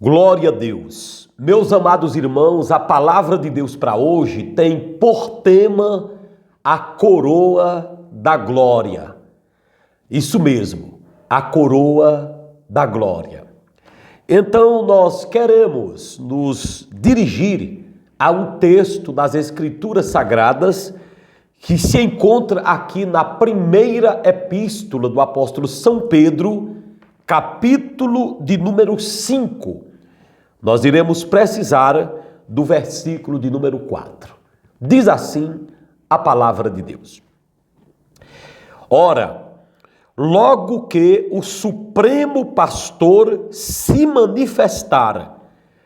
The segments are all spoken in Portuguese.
Glória a Deus. Meus amados irmãos, a palavra de Deus para hoje tem por tema a coroa da glória. Isso mesmo, a coroa da glória. Então nós queremos nos dirigir a um texto das Escrituras Sagradas que se encontra aqui na primeira epístola do apóstolo São Pedro, capítulo de número 5. Nós iremos precisar do versículo de número 4. Diz assim a palavra de Deus. Ora, logo que o Supremo Pastor se manifestar,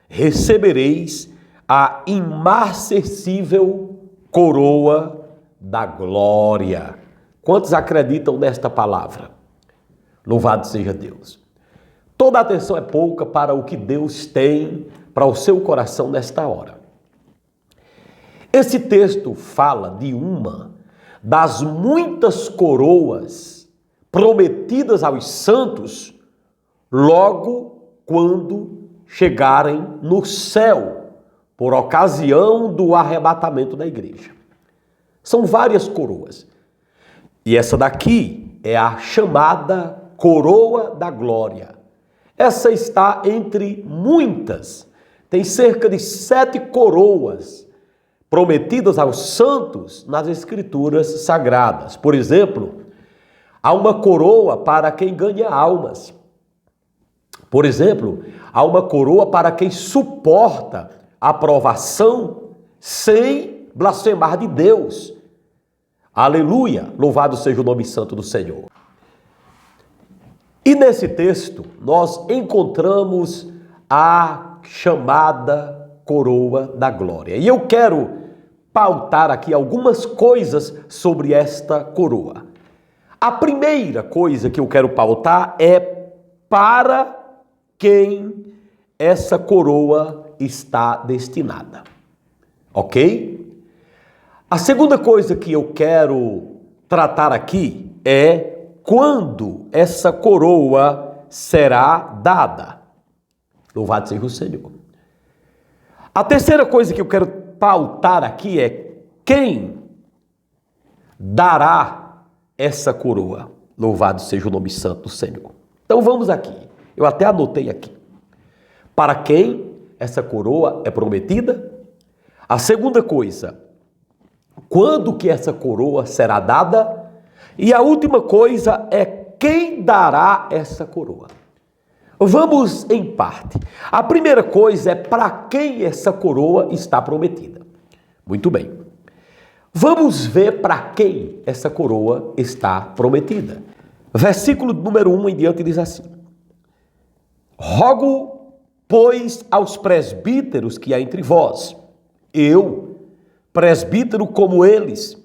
recebereis a imarcessível coroa da glória. Quantos acreditam nesta palavra? Louvado seja Deus. Toda atenção é pouca para o que Deus tem para o seu coração nesta hora. Esse texto fala de uma das muitas coroas prometidas aos santos logo quando chegarem no céu, por ocasião do arrebatamento da igreja. São várias coroas. E essa daqui é a chamada coroa da glória. Essa está entre muitas. Tem cerca de 7 coroas prometidas aos santos nas Escrituras Sagradas. Por exemplo, há uma coroa para quem ganha almas. Por exemplo, há uma coroa para quem suporta a provação sem blasfemar de Deus. Aleluia! Louvado seja o nome santo do Senhor. E nesse texto nós encontramos a chamada coroa da glória. E eu quero pautar aqui algumas coisas sobre esta coroa. A primeira coisa que eu quero pautar é para quem essa coroa está destinada. Ok? A segunda coisa que eu quero tratar aqui é quando essa coroa será dada. Louvado seja o Senhor. A terceira coisa que eu quero pautar aqui é quem dará essa coroa. Louvado seja o nome santo do Senhor. Então vamos aqui. Eu até anotei aqui. Para quem essa coroa é prometida? A segunda coisa, quando que essa coroa será dada? E a última coisa é quem dará essa coroa. Vamos em parte. A primeira coisa é para quem essa coroa está prometida. Muito bem. Vamos ver para quem essa coroa está prometida. Versículo número 1 em diante diz assim: Rogo, pois, aos presbíteros que há entre vós, eu, presbítero como eles,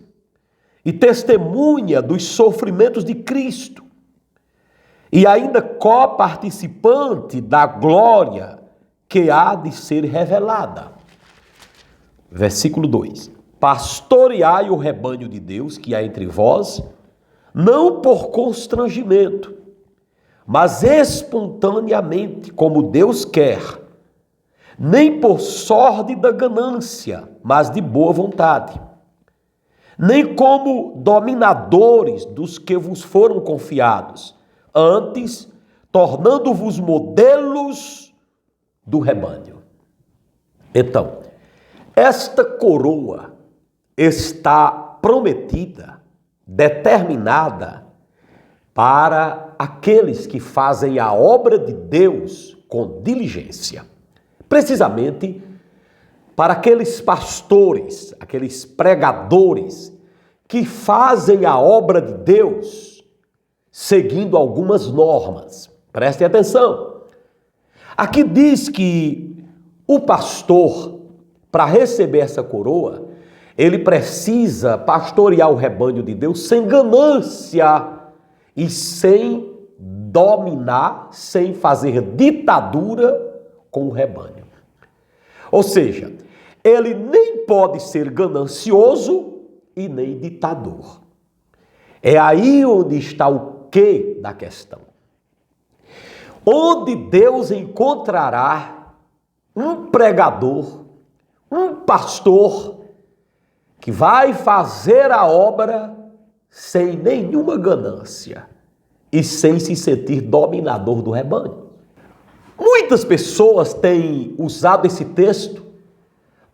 e testemunha dos sofrimentos de Cristo, e ainda coparticipante da glória que há de ser revelada. Versículo 2: Pastoreai o rebanho de Deus que há entre vós, não por constrangimento, mas espontaneamente, como Deus quer, nem por sórdida ganância, mas de boa vontade, nem como dominadores dos que vos foram confiados, antes tornando-vos modelos do rebanho. Então, esta coroa está prometida, determinada para aqueles que fazem a obra de Deus com diligência. Precisamente para aqueles pastores, aqueles pregadores que fazem a obra de Deus seguindo algumas normas. Prestem atenção. Aqui diz que o pastor, para receber essa coroa, ele precisa pastorear o rebanho de Deus sem ganância e sem dominar, sem fazer ditadura com o rebanho. Ou seja, ele nem pode ser ganancioso e nem ditador. É aí onde está o quê da questão. Onde Deus encontrará um pregador, um pastor que vai fazer a obra sem nenhuma ganância e sem se sentir dominador do rebanho. Muitas pessoas têm usado esse texto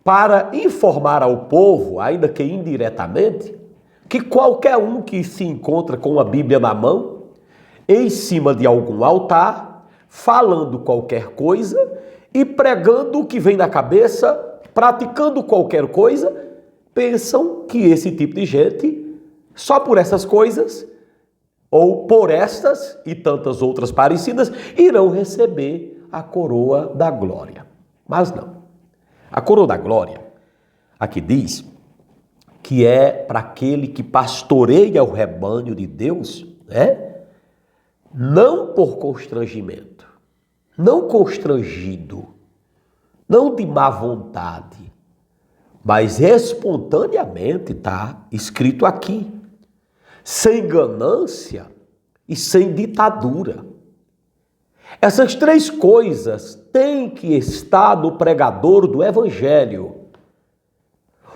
para informar ao povo, ainda que indiretamente, que qualquer um que se encontra com a Bíblia na mão, em cima de algum altar, falando qualquer coisa e pregando o que vem na cabeça, praticando qualquer coisa, pensam que esse tipo de gente, só por essas coisas, ou por estas e tantas outras parecidas, irão receber a coroa da glória. Mas não. A coroa da glória, aqui diz que é para aquele que pastoreia o rebanho de Deus, não por constrangimento, não constrangido, não de má vontade, mas espontaneamente, está escrito aqui, sem ganância e sem ditadura. Essas três coisas têm que estar no pregador do Evangelho.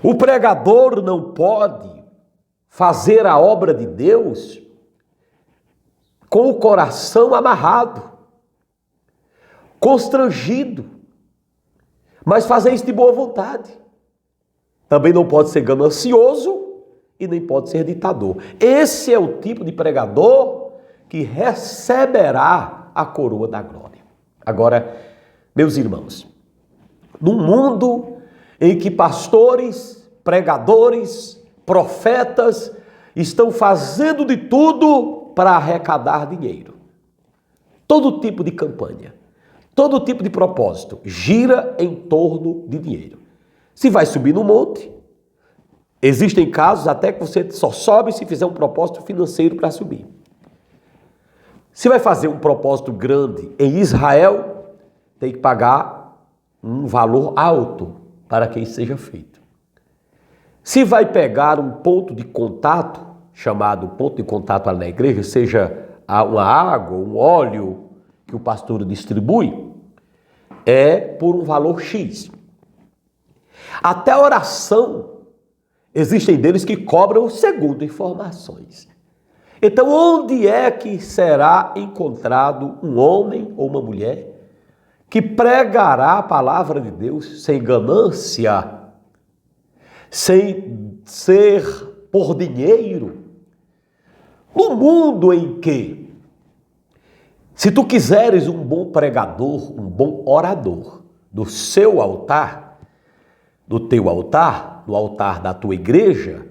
O pregador não pode fazer a obra de Deus com o coração amarrado, constrangido, mas fazer isso de boa vontade. Também não pode ser ganancioso e nem pode ser ditador. Esse é o tipo de pregador que receberá a coroa da glória. Agora, meus irmãos, num mundo em que pastores, pregadores, profetas estão fazendo de tudo para arrecadar dinheiro, todo tipo de campanha, todo tipo de propósito gira em torno de dinheiro. Se vai subir no monte, existem casos até que você só sobe se fizer um propósito financeiro para subir. Se vai fazer um propósito grande em Israel, tem que pagar um valor alto para que isso seja feito. Se vai pegar um ponto de contato, chamado ponto de contato na igreja, seja uma água, um óleo que o pastor distribui, é por um valor X. Até a oração, existem deles que cobram segundo informações. Então, onde é que será encontrado um homem ou uma mulher que pregará a palavra de Deus sem ganância, sem ser por dinheiro? No mundo em que, se tu quiseres um bom pregador, um bom orador do seu altar, do teu altar, do altar da tua igreja,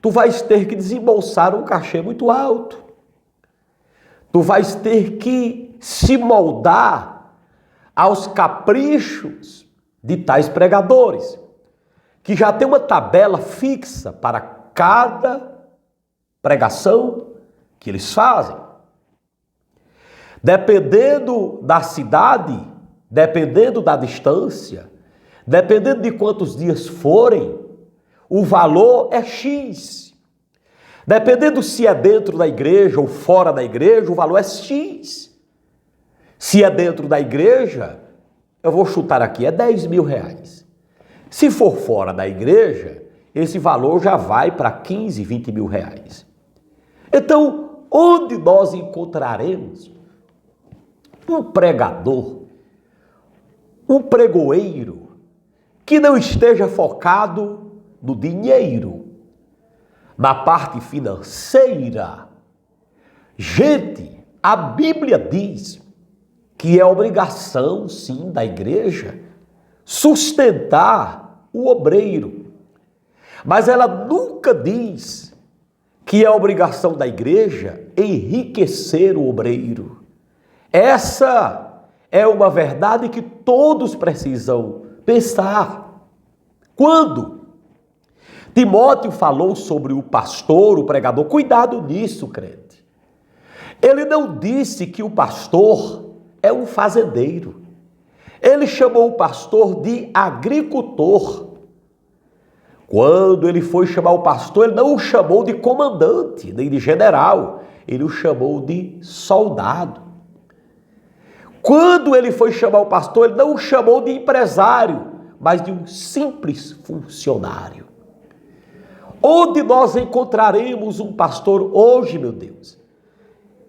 tu vais ter que desembolsar um cachê muito alto. Tu vais ter que se moldar aos caprichos de tais pregadores, que já tem uma tabela fixa para cada pregação que eles fazem. Dependendo da cidade, dependendo da distância, dependendo de quantos dias forem, o valor é X. Dependendo se é dentro da igreja ou fora da igreja, o valor é X. Se é dentro da igreja, eu vou chutar aqui, é 10 mil reais. Se for fora da igreja, esse valor já vai para 15, 20 mil reais. Então, onde nós encontraremos um pregador, um pregoeiro, que não esteja focado no dinheiro, na parte financeira? Gente, a Bíblia diz que é obrigação, sim, da igreja sustentar o obreiro. Mas ela nunca diz que é obrigação da igreja enriquecer o obreiro. Essa é uma verdade que todos precisam pensar. Quando Timóteo falou sobre o pastor, o pregador, cuidado nisso, crente. Ele não disse que o pastor é um fazendeiro. Ele chamou o pastor de agricultor. Quando ele foi chamar o pastor, ele não o chamou de comandante, nem de general. Ele o chamou de soldado. Quando ele foi chamar o pastor, ele não o chamou de empresário, mas de um simples funcionário. Onde nós encontraremos um pastor hoje, meu Deus,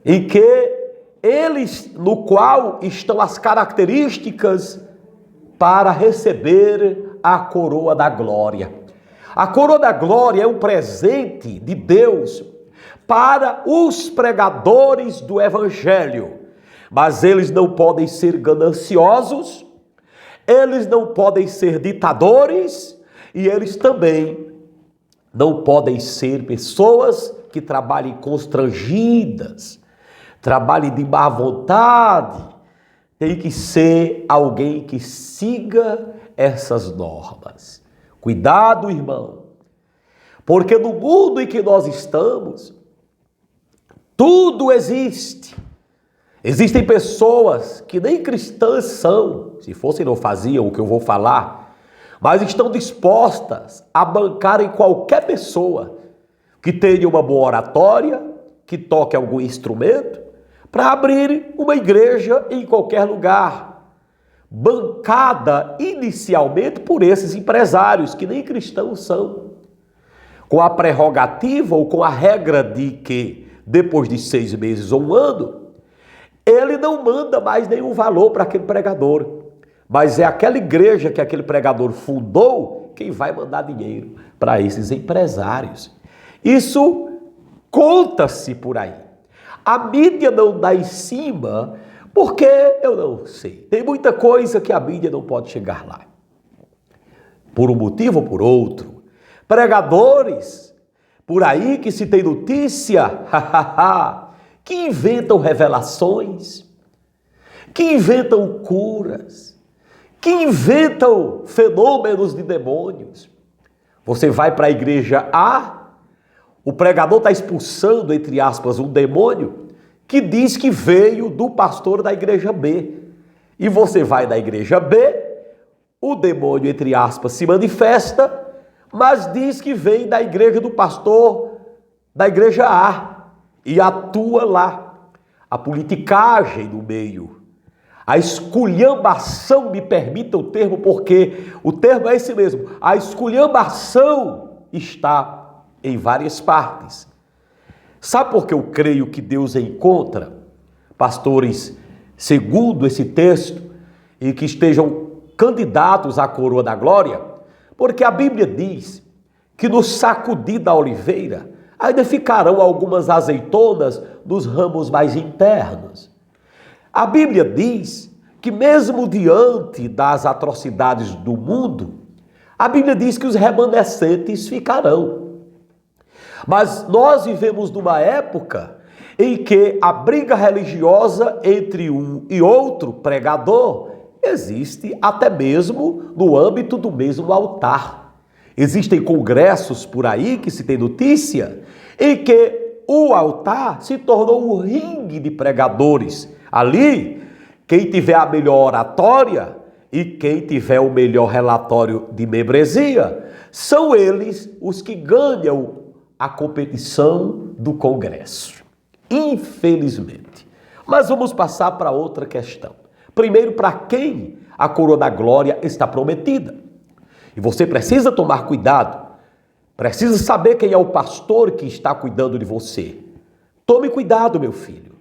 em que no qual estão as características para receber a coroa da glória. A coroa da glória é um presente de Deus para os pregadores do evangelho, mas eles não podem ser gananciosos, eles não podem ser ditadores e eles também não podem ser pessoas que trabalhem constrangidas, trabalhem de má vontade. Tem que ser alguém que siga essas normas. Cuidado, irmão, porque no mundo em que nós estamos, tudo existe. Existem pessoas que nem cristãs são, se fossem não faziam o que eu vou falar, mas estão dispostas a bancarem qualquer pessoa que tenha uma boa oratória, que toque algum instrumento, para abrir uma igreja em qualquer lugar, bancada inicialmente por esses empresários que nem cristãos são, com a prerrogativa ou com a regra de que depois de 6 meses ou 1 ano, ele não manda mais nenhum valor para aquele pregador, mas é aquela igreja que aquele pregador fundou quem vai mandar dinheiro para esses empresários. Isso conta-se por aí. A mídia não dá em cima porque eu não sei. Tem muita coisa que a mídia não pode chegar lá. Por um motivo ou por outro. Pregadores por aí que se tem notícia, que inventam revelações, que inventam curas, que inventam fenômenos de demônios. Você vai para a igreja A, o pregador está expulsando, entre aspas, um demônio que diz que veio do pastor da igreja B. E você vai da igreja B, o demônio, entre aspas, se manifesta, mas diz que vem da igreja do pastor da igreja A e atua lá. A politicagem no meio, a esculhambação, me permita o termo, porque o termo é esse mesmo, a esculhambação está em várias partes. Sabe por que eu creio que Deus encontra pastores segundo esse texto e que estejam candidatos à coroa da glória? Porque a Bíblia diz que no sacudir da oliveira ainda ficarão algumas azeitonas nos ramos mais internos. A Bíblia diz que mesmo diante das atrocidades do mundo, a Bíblia diz que os remanescentes ficarão. Mas nós vivemos numa época em que a briga religiosa entre um e outro pregador existe até mesmo no âmbito do mesmo altar. Existem congressos por aí que se tem notícia em que o altar se tornou um ringue de pregadores. Ali, quem tiver a melhor oratória e quem tiver o melhor relatório de membresia, são eles os que ganham a competição do congresso. Infelizmente. Mas vamos passar para outra questão. Primeiro, para quem a coroa da glória está prometida? E você precisa tomar cuidado. Precisa saber quem é o pastor que está cuidando de você. Tome cuidado, meu filho.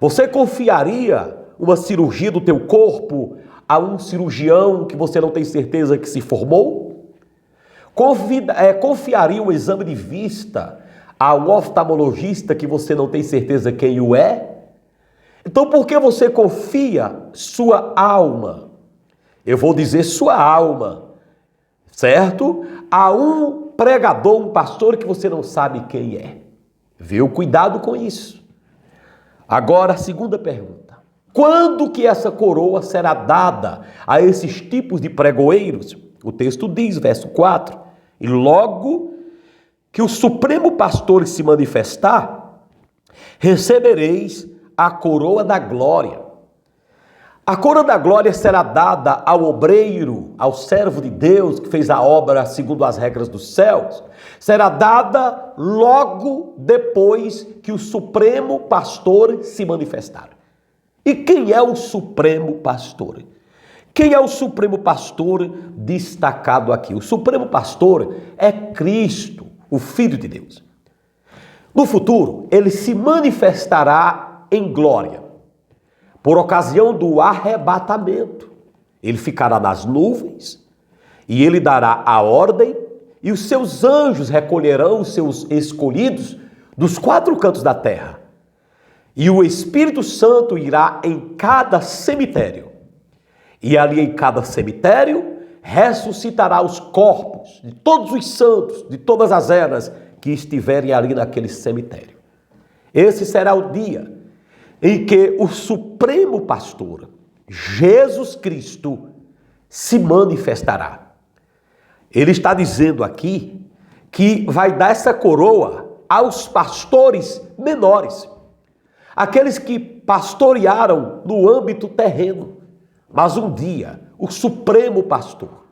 Você confiaria uma cirurgia do teu corpo a um cirurgião que você não tem certeza que se formou? Confiaria um exame de vista a um oftalmologista que você não tem certeza quem o é? Então, por que você confia sua alma? Eu vou dizer sua alma, certo? A um pregador, um pastor que você não sabe quem é. Viu? Cuidado com isso. Agora, a segunda pergunta. Quando que essa coroa será dada a esses tipos de pregoeiros? O texto diz, verso 4, e logo que o Supremo Pastor se manifestar, recebereis a coroa da glória. A coroa da glória será dada ao obreiro, ao servo de Deus que fez a obra segundo as regras dos céus. Será dada logo depois que o Supremo Pastor se manifestar. E quem é o Supremo Pastor? Quem é o Supremo Pastor destacado aqui? O Supremo Pastor é Cristo, o Filho de Deus. No futuro, ele se manifestará em glória, por ocasião do arrebatamento. Ele ficará nas nuvens e ele dará a ordem e os seus anjos recolherão os seus escolhidos dos 4 cantos da terra. E o Espírito Santo irá em cada cemitério. E ali em cada cemitério ressuscitará os corpos de todos os santos, de todas as eras que estiverem ali naquele cemitério. Esse será o dia em que o Supremo Pastor, Jesus Cristo, se manifestará. Ele está dizendo aqui que vai dar essa coroa aos pastores menores, aqueles que pastorearam no âmbito terreno. Mas um dia, o Supremo Pastor,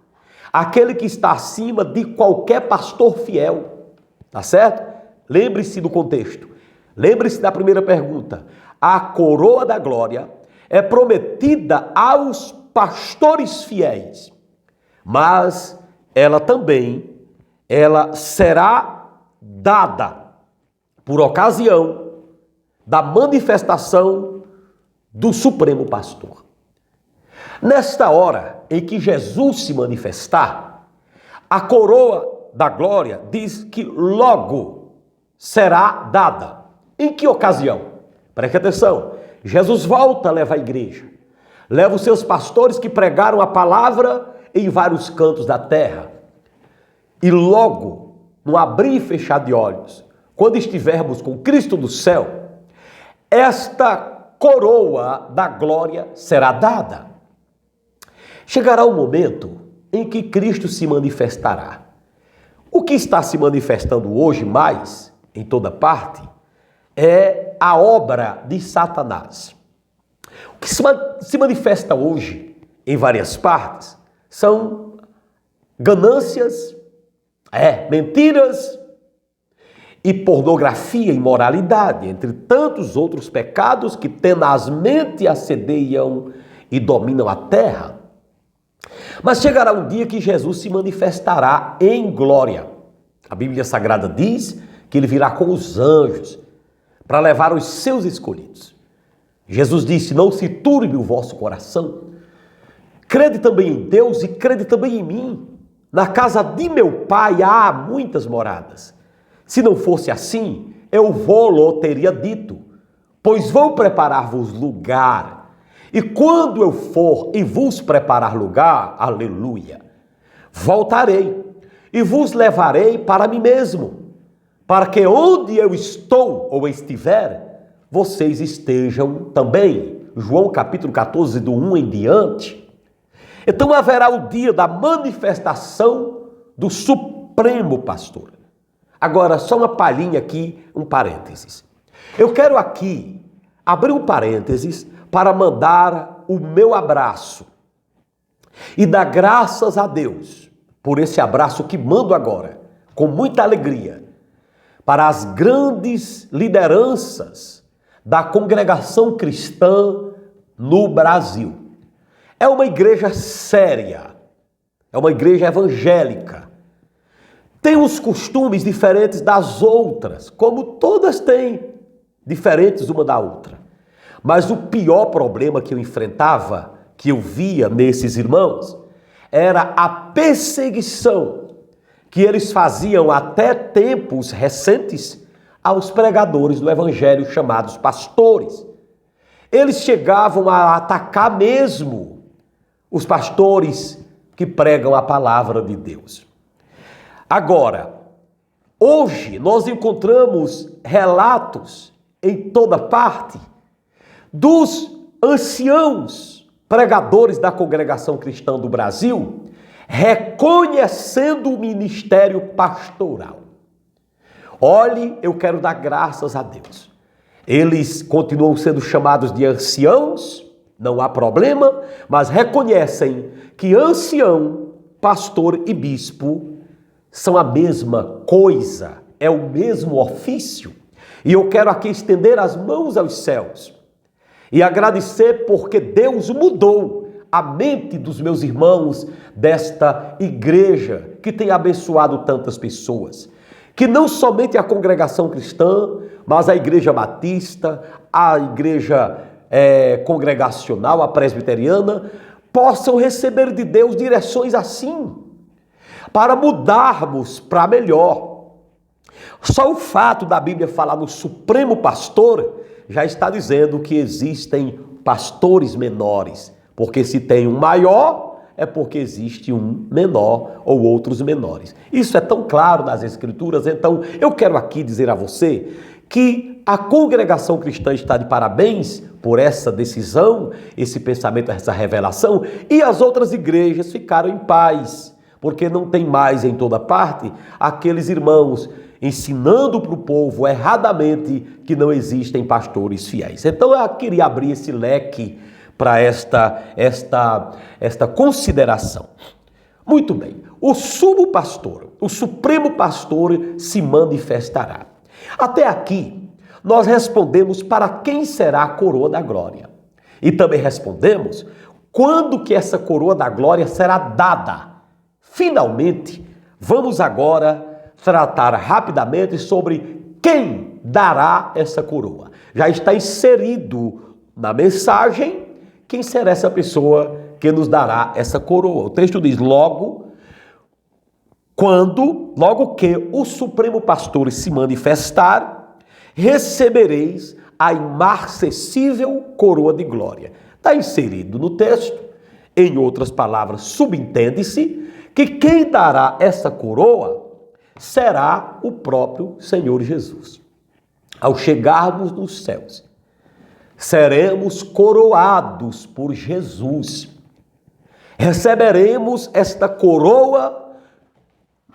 aquele que está acima de qualquer pastor fiel, tá certo? Lembre-se do contexto. Lembre-se da primeira pergunta. A coroa da glória é prometida aos pastores fiéis, mas ela será dada por ocasião da manifestação do Supremo Pastor. Nesta hora em que Jesus se manifestar, a coroa da glória diz que logo será dada. Em que ocasião? Preste atenção. Jesus volta a levar a igreja. Leva os seus pastores que pregaram a palavra em vários cantos da terra. E logo, no abrir e fechar de olhos, quando estivermos com Cristo no céu, esta coroa da glória será dada. Chegará o momento em que Cristo se manifestará. O que está se manifestando hoje mais, em toda parte, é a obra de Satanás. O que se manifesta hoje, em várias partes, são ganâncias, mentiras e pornografia e imoralidade, entre tantos outros pecados que tenazmente assedeiam e dominam a terra. Mas chegará um dia que Jesus se manifestará em glória. A Bíblia Sagrada diz que ele virá com os anjos para levar os seus escolhidos. Jesus disse: não se turbe o vosso coração. Crede também em Deus e crede também em mim. Na casa de meu Pai há muitas moradas. Se não fosse assim, eu vou-lo teria dito, pois vou preparar-vos lugar. E quando eu for e vos preparar lugar, aleluia, voltarei e vos levarei para mim mesmo, para que onde eu estou ou estiver, vocês estejam também. João capítulo 14, do 1 em diante. Então haverá o dia da manifestação do Supremo Pastor. Agora, só uma palhinha aqui, um parênteses. Eu quero aqui abrir um parênteses para mandar o meu abraço e dar graças a Deus por esse abraço que mando agora, com muita alegria, para as grandes lideranças da congregação cristã no Brasil. É uma igreja séria, é uma igreja evangélica. Tem os costumes diferentes das outras, como todas têm, diferentes uma da outra. Mas o pior problema que eu enfrentava, que eu via nesses irmãos, era a perseguição que eles faziam até tempos recentes aos pregadores do evangelho chamados pastores. Eles chegavam a atacar mesmo os pastores que pregam a palavra de Deus. Agora, hoje nós encontramos relatos em toda parte dos anciãos pregadores da congregação cristã do Brasil reconhecendo o ministério pastoral. Olhe, eu quero dar graças a Deus. Eles continuam sendo chamados de anciãos, não há problema, mas reconhecem que ancião, pastor e bispo são a mesma coisa, é o mesmo ofício. E eu quero aqui estender as mãos aos céus E agradecer porque Deus mudou a mente dos meus irmãos desta igreja que tem abençoado tantas pessoas. Que não somente a congregação cristã, mas a igreja batista, a igreja congregacional, a presbiteriana, possam receber de Deus direções assim, para mudarmos para melhor. Só o fato da Bíblia falar no Supremo Pastor já está dizendo que existem pastores menores, porque se tem um maior, é porque existe um menor ou outros menores. Isso é tão claro nas Escrituras, então eu quero aqui dizer a você que a congregação cristã está de parabéns por essa decisão, esse pensamento, essa revelação, e as outras igrejas ficaram em paz, porque não tem mais em toda parte aqueles irmãos ensinando para o povo erradamente que não existem pastores fiéis. Então eu queria abrir esse leque para esta consideração. Muito bem, o sumo pastor, o supremo pastor se manifestará. Até aqui, nós respondemos para quem será a coroa da glória. E também respondemos quando que essa coroa da glória será dada. Finalmente, vamos agora tratar rapidamente sobre quem dará essa coroa. Já está inserido na mensagem quem será essa pessoa que nos dará essa coroa. O texto diz: logo que o Supremo Pastor se manifestar, recebereis a imarcessível coroa de glória. Está inserido no texto. Em outras palavras, subentende-se que quem dará essa coroa será o próprio Senhor Jesus. Ao chegarmos nos céus, seremos coroados por Jesus. Receberemos esta coroa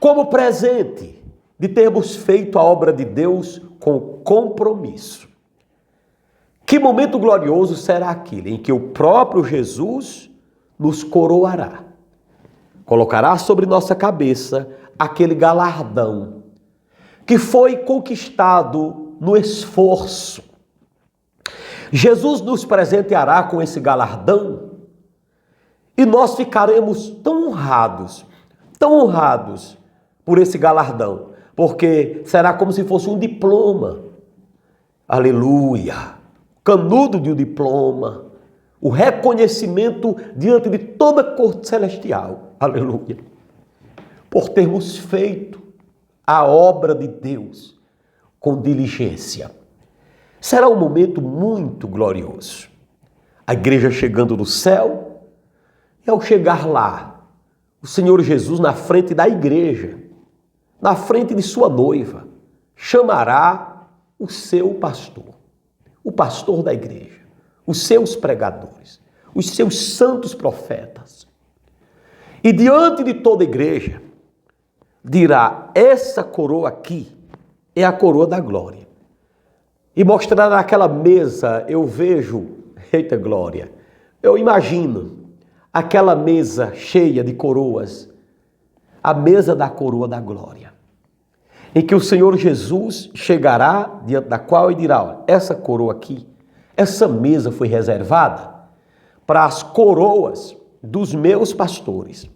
como presente de termos feito a obra de Deus com compromisso. Que momento glorioso será aquele em que o próprio Jesus nos coroará. Colocará sobre nossa cabeça aquele galardão que foi conquistado no esforço. Jesus nos presenteará com esse galardão e nós ficaremos tão honrados por esse galardão, porque será como se fosse um diploma. Aleluia! Canudo de um diploma, o reconhecimento diante de toda a corte celestial. Aleluia! Por termos feito a obra de Deus com diligência. Será um momento muito glorioso. A igreja chegando no céu, e ao chegar lá, o Senhor Jesus na frente da igreja, na frente de sua noiva, chamará o seu pastor, o pastor da igreja, os seus pregadores, os seus santos profetas. E diante de toda a igreja, dirá: essa coroa aqui é a coroa da glória. E mostrará naquela mesa, eu vejo, eita glória, eu imagino aquela mesa cheia de coroas, a mesa da coroa da glória, em que o Senhor Jesus chegará diante da qual e dirá: olha, essa coroa aqui, essa mesa foi reservada para as coroas dos meus pastores,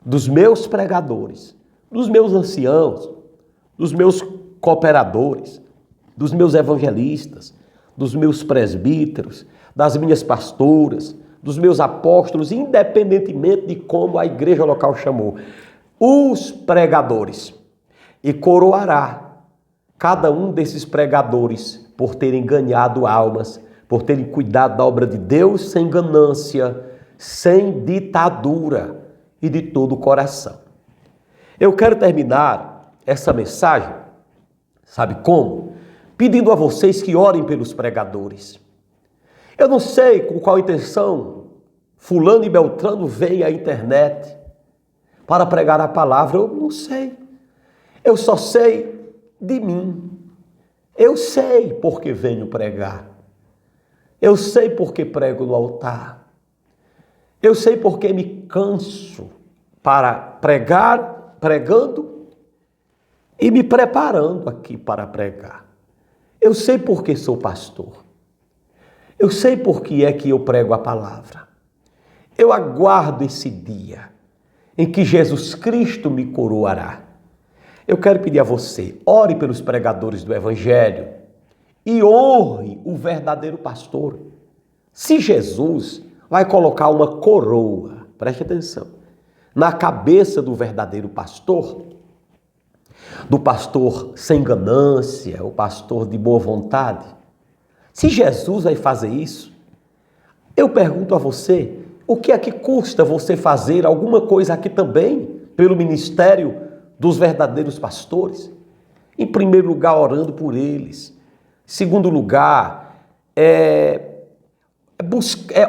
dos meus pregadores, dos meus anciãos, dos meus cooperadores, dos meus evangelistas, dos meus presbíteros, das minhas pastoras, dos meus apóstolos, independentemente de como a igreja local chamou, os pregadores. E coroará cada um desses pregadores por terem ganhado almas, por terem cuidado da obra de Deus sem ganância, sem ditadura e de todo o coração. Eu quero terminar essa mensagem, sabe como? Pedindo a vocês que orem pelos pregadores. Eu não sei com qual intenção fulano e beltrano vem à internet para pregar a palavra, eu não sei. Eu só sei de mim. Eu sei porque venho pregar. Eu sei porque prego no altar. Eu sei porque me canso para pregar, pregando e me preparando aqui para pregar. Eu sei porque sou pastor. Eu sei por que é que eu prego a palavra. Eu aguardo esse dia em que Jesus Cristo me coroará. Eu quero pedir a você, ore pelos pregadores do Evangelho e honre o verdadeiro pastor. Se Jesus vai colocar uma coroa, preste atenção, na cabeça do verdadeiro pastor, do pastor sem ganância, o pastor de boa vontade, se Jesus vai fazer isso, eu pergunto a você, o que é que custa você fazer alguma coisa aqui também, pelo ministério dos verdadeiros pastores? Em primeiro lugar, orando por eles. Em segundo lugar,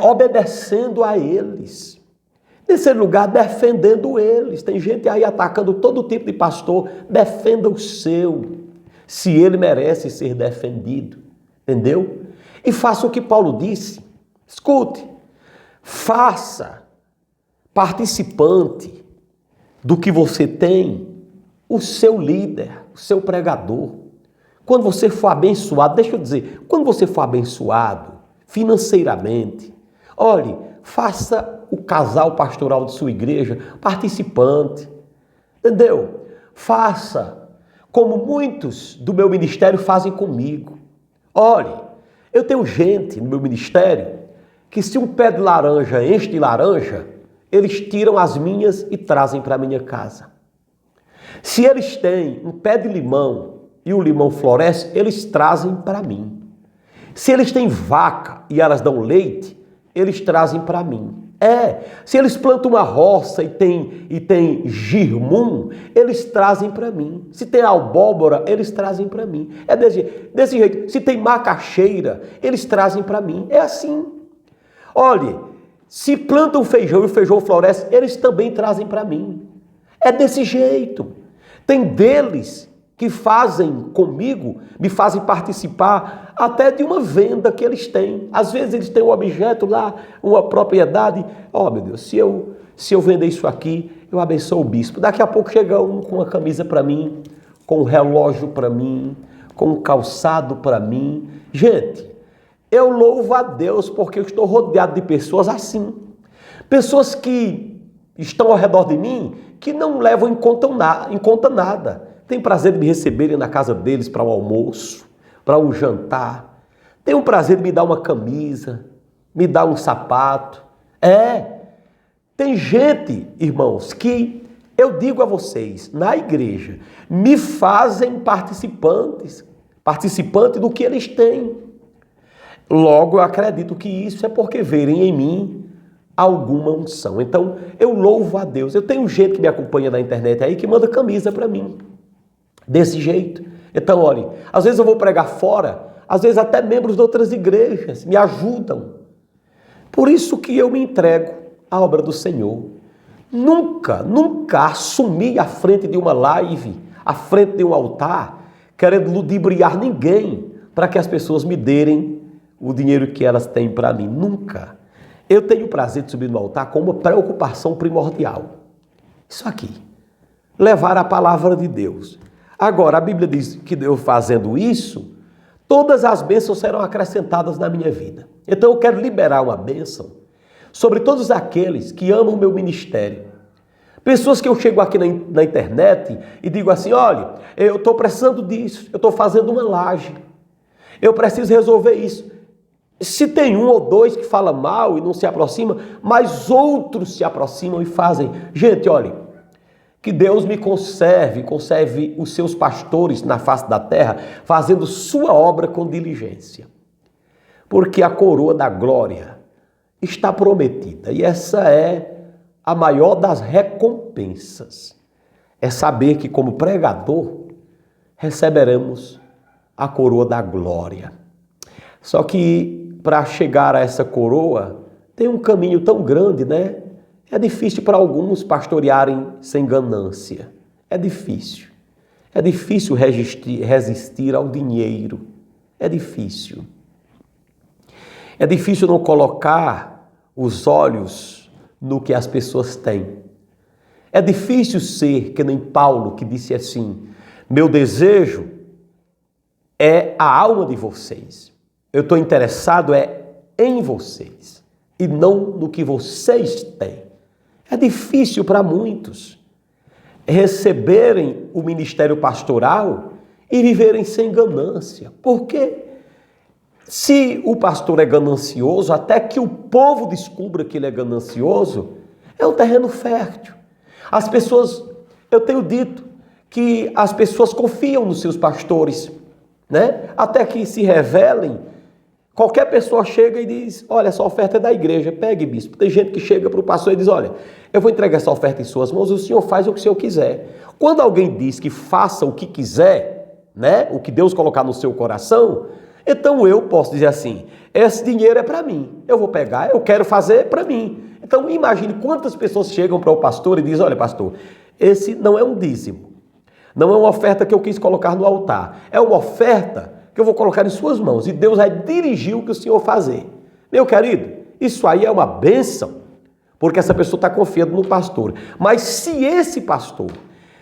obedecendo a eles. Em terceiro lugar, defendendo eles. Tem gente aí atacando todo tipo de pastor. Defenda o seu, se ele merece ser defendido. Entendeu? E faça o que Paulo disse. Escute, faça participante do que você tem o seu líder, o seu pregador. Quando você for abençoado, deixa eu dizer, quando você for abençoado financeiramente, olhe, faça o casal pastoral de sua igreja participante, entendeu? Faça como muitos do meu ministério fazem comigo. Olhe, eu tenho gente no meu ministério que se um pé de laranja enche de laranja, eles tiram as minhas e trazem para a minha casa. Se eles têm um pé de limão e o limão floresce, eles trazem para mim. Se eles têm vaca e elas dão leite, eles trazem para mim. Se eles plantam uma roça e tem girmum, eles trazem para mim. Se tem abóbora, eles trazem para mim. É desse jeito. Se tem macaxeira, eles trazem para mim. É assim. Olhe, se plantam feijão e o feijão floresce, eles também trazem para mim. É desse jeito. Tem deles que fazem comigo, me fazem participar até de uma venda que eles têm. Às vezes eles têm um objeto lá, uma propriedade. Meu Deus, se eu vender isso aqui, eu abençoo o bispo. Daqui a pouco chega um com uma camisa para mim, com um relógio para mim, com um calçado para mim. Gente, eu louvo a Deus porque eu estou rodeado de pessoas assim. Pessoas que estão ao redor de mim que não levam em conta nada. Tem prazer de me receberem na casa deles para um almoço, para um jantar. Tem o prazer de me dar uma camisa, me dar um sapato. Tem gente, irmãos, que eu digo a vocês, na igreja, me fazem participante do que eles têm. Logo, eu acredito que isso é porque verem em mim alguma unção. Então, eu louvo a Deus. Eu tenho gente que me acompanha na internet aí que manda camisa para mim. Desse jeito. Então, olhe, às vezes eu vou pregar fora, às vezes até membros de outras igrejas me ajudam. Por isso que eu me entrego à obra do Senhor. Nunca assumi à frente de uma live, à frente de um altar, querendo ludibriar ninguém para que as pessoas me derem o dinheiro que elas têm para mim. Nunca. Eu tenho o prazer de subir no altar com uma preocupação primordial. Isso aqui. Levar a palavra de Deus. Agora, a Bíblia diz que eu fazendo isso, todas as bênçãos serão acrescentadas na minha vida. Então eu quero liberar uma bênção sobre todos aqueles que amam o meu ministério. Pessoas que eu chego aqui na internet e digo assim, olha, eu estou precisando disso, eu estou fazendo uma laje, eu preciso resolver isso. Se tem um ou dois que fala mal e não se aproxima, mas outros se aproximam e fazem. Gente, olha, que Deus me conserve os seus pastores na face da terra, fazendo sua obra com diligência. Porque a coroa da glória está prometida. E essa é a maior das recompensas. É saber que como pregador receberemos a coroa da glória. Só que para chegar a essa coroa tem um caminho tão grande, né? É difícil para alguns pastorearem sem ganância. É difícil. É difícil resistir ao dinheiro. É difícil. É difícil não colocar os olhos no que as pessoas têm. É difícil ser que nem Paulo, que disse assim, meu desejo é a alma de vocês. Eu estou interessado em vocês e não no que vocês têm. É difícil para muitos receberem o ministério pastoral e viverem sem ganância. Porque se o pastor é ganancioso, até que o povo descubra que ele é ganancioso, é um terreno fértil. As pessoas, eu tenho dito que as pessoas confiam nos seus pastores, né? Até que se revelem. Qualquer pessoa chega e diz, olha, essa oferta é da igreja, pegue, bispo. Tem gente que chega para o pastor e diz, olha, eu vou entregar essa oferta em suas mãos e o senhor faz o que o senhor quiser. Quando alguém diz que faça o que quiser, né, o que Deus colocar no seu coração, então eu posso dizer assim, esse dinheiro é para mim, eu vou pegar, eu quero fazer para mim. Então imagine quantas pessoas chegam para o pastor e dizem, olha pastor, esse não é um dízimo, não é uma oferta que eu quis colocar no altar, é uma oferta que eu vou colocar em suas mãos e Deus vai dirigir o que o senhor fazer. Meu querido, isso aí é uma bênção, porque essa pessoa está confiando no pastor. Mas se esse pastor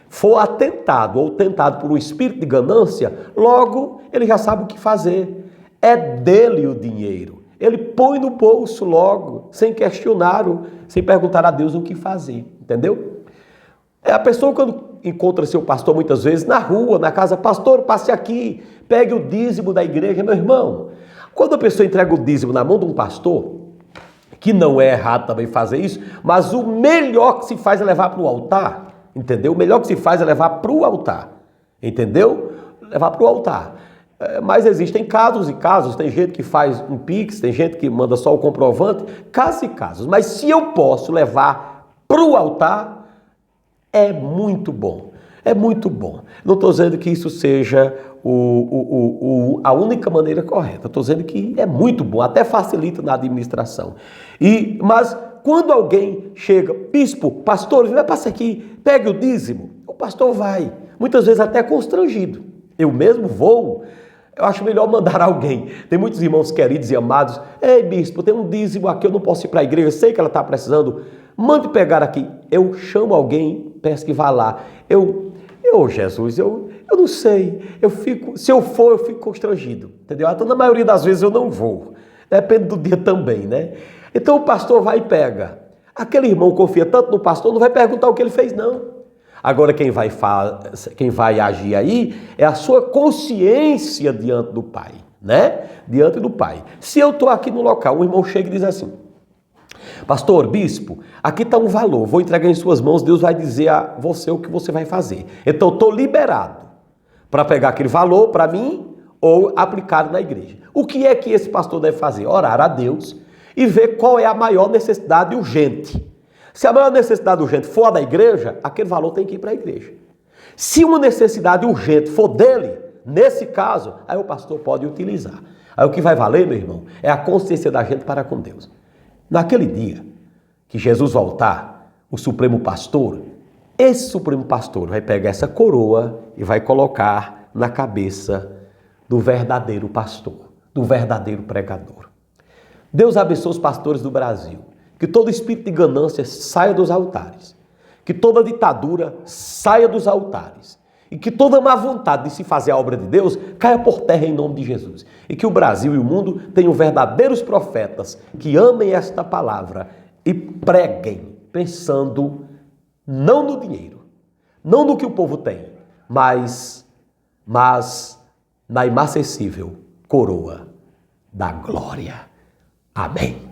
for atentado ou tentado por um espírito de ganância, logo ele já sabe o que fazer. É dele o dinheiro. Ele põe no bolso logo, sem questionar, sem perguntar a Deus o que fazer. Entendeu? É a pessoa quando encontra seu pastor muitas vezes na rua, na casa, pastor, passe aqui, pegue o dízimo da igreja, meu irmão. Quando a pessoa entrega o dízimo na mão de um pastor, que não é errado também fazer isso, mas o melhor que se faz é levar para o altar, entendeu? O melhor que se faz é levar para o altar, entendeu? Levar para o altar. Mas existem casos e casos, tem gente que faz um pix, tem gente que manda só o comprovante, casos e casos. Mas se eu posso levar para o altar, é muito bom, é muito bom. Não estou dizendo que isso seja a única maneira correta, estou dizendo que é muito bom, até facilita na administração. Mas quando alguém chega, bispo, pastor, vai passar aqui, pegue o dízimo, o pastor vai, muitas vezes até constrangido. Eu mesmo vou, eu acho melhor mandar alguém. Tem muitos irmãos queridos e amados, ei bispo, tem um dízimo aqui, eu não posso ir para a igreja, sei que ela está precisando, mande pegar aqui. Eu chamo alguém, peço que vá lá. Jesus, eu não sei. Se eu for, eu fico constrangido. Entendeu? Então, na maioria das vezes eu não vou. Depende do dia também, né? Então o pastor vai e pega. Aquele irmão confia tanto no pastor, não vai perguntar o que ele fez, não. Agora quem vai agir aí é a sua consciência diante do Pai, né? Diante do Pai. Se eu estou aqui no local, um irmão chega e diz assim, pastor, bispo, aqui está um valor, vou entregar em suas mãos, Deus vai dizer a você o que você vai fazer. Então eu estou liberado para pegar aquele valor para mim ou aplicar na igreja. O que é que esse pastor deve fazer? Orar a Deus e ver qual é a maior necessidade urgente. Se a maior necessidade urgente for a da igreja, aquele valor tem que ir para a igreja. Se uma necessidade urgente for dele, nesse caso, aí o pastor pode utilizar. Aí o que vai valer, meu irmão, é a consciência da gente para com Deus. Naquele dia que Jesus voltar, o Supremo Pastor, esse Supremo Pastor vai pegar essa coroa e vai colocar na cabeça do verdadeiro pastor, do verdadeiro pregador. Deus abençoe os pastores do Brasil. Que todo espírito de ganância saia dos altares. Que toda ditadura saia dos altares. E que toda má vontade de se fazer a obra de Deus caia por terra em nome de Jesus. E que o Brasil e o mundo tenham verdadeiros profetas que amem esta palavra e preguem pensando não no dinheiro, não no que o povo tem, mas na inacessível coroa da glória. Amém.